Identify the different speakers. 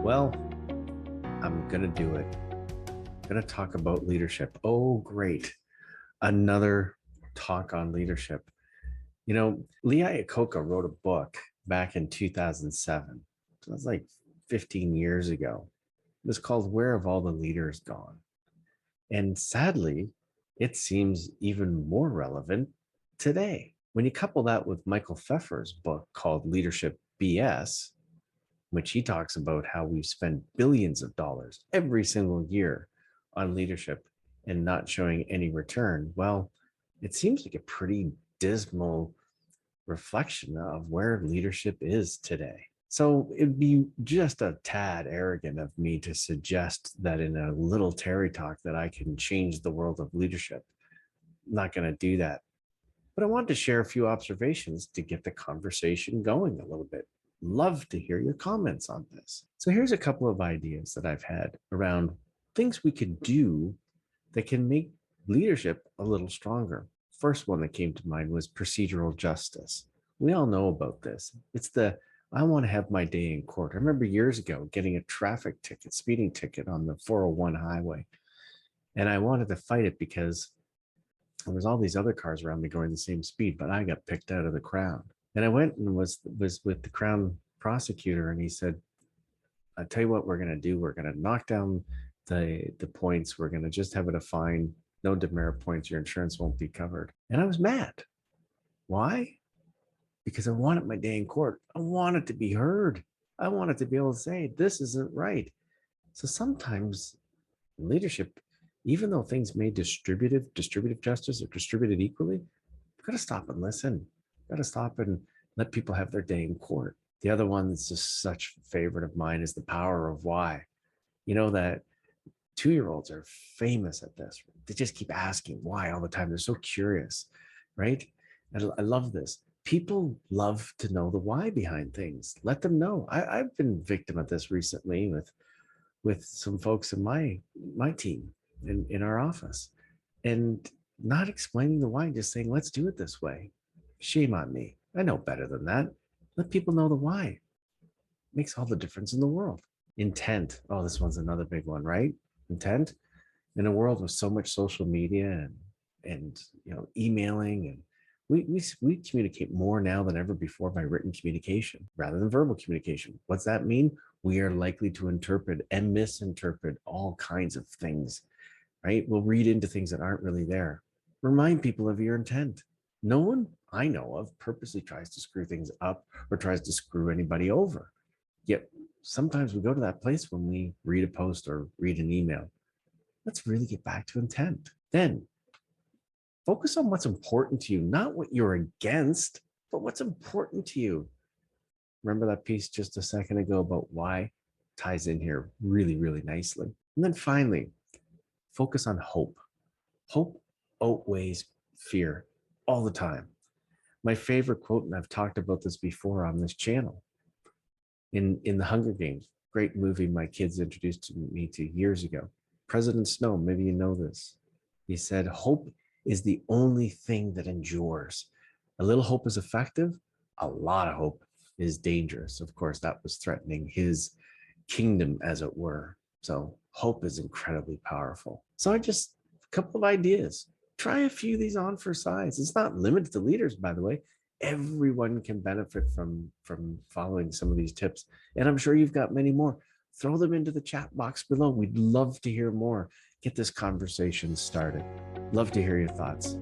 Speaker 1: Well, I'm going to do it. I'm going to talk about leadership. Oh, great. Another talk on leadership. Lee Iacocca wrote a book back in 2007. So that's like 15 years ago. It was called Where Have All the Leaders Gone? And sadly, it seems even more relevant today. When you couple that with Michael Pfeffer's book called Leadership BS, which he talks about how we've spent billions of dollars every single year on leadership and not showing any return. Well, it seems like a pretty dismal reflection of where leadership is today. So it'd be just a tad arrogant of me to suggest that in a little Terry talk that I can change the world of leadership. I'm not going to do that. But I wanted to share a few observations to get the conversation going a little bit. Love to hear your comments on this. So here's a couple of ideas that I've had around things we could do that can make leadership a little stronger. First one that came to mind was procedural justice. We all know about this. It's the I want to have my day in court. I remember years ago getting a traffic ticket, speeding ticket on the 401 highway. And I wanted to fight it because there was all these other cars around me going the same speed, but I got picked out of the crowd. And I went and was with the Crown prosecutor, and he said, "I'll tell you what we're going to do. We're going to knock down the points. We're going to just have it a fine, no demerit points. Your insurance won't be covered." And I was mad. Why? Because I wanted my day in court. I wanted to be heard. I wanted to be able to say, this isn't right. So sometimes leadership, even though things may distributive justice or distributed equally, you've got to stop and listen. You've got to stop and let people have their day in court. The other one that's just such a favorite of mine is the power of why. You know that 2-year-olds are famous at this. They just keep asking why all the time. They're so curious, right? And I love this. People love to know the why behind things. Let them know. I've been victim of this recently with some folks in my team in our office, and not explaining the why, just saying, let's do it this way. Shame on me. I know better than that. Let people know the why. It makes all the difference in the world. Intent. Oh, this one's another big one, right? Intent. In a world with so much social media and emailing, and we communicate more now than ever before by written communication rather than verbal communication. What's that mean? We are likely to interpret and misinterpret all kinds of things, right? We'll read into things that aren't really there. Remind people of your intent. No one I know of purposely tries to screw things up or tries to screw anybody over. Yet sometimes we go to that place when we read a post or read an email. Let's really get back to intent. Then focus on what's important to you, not what you're against, but what's important to you. Remember that piece just a second ago about why ties in here really, really nicely. And then finally, focus on hope. Hope outweighs fear all the time. My favorite quote, and I've talked about this before on this channel, in the Hunger Games, great movie my kids introduced me to years ago. President Snow, maybe you know this. He said, hope is the only thing that endures. A little hope is effective. A lot of hope is dangerous. Of course, that was threatening his kingdom, as it were. So hope is incredibly powerful. So a couple of ideas. Try a few of these on for size. It's not limited to leaders, by the way. Everyone can benefit from following some of these tips. And I'm sure you've got many more. Throw them into the chat box below. We'd love to hear more. Get this conversation started. Love to hear your thoughts.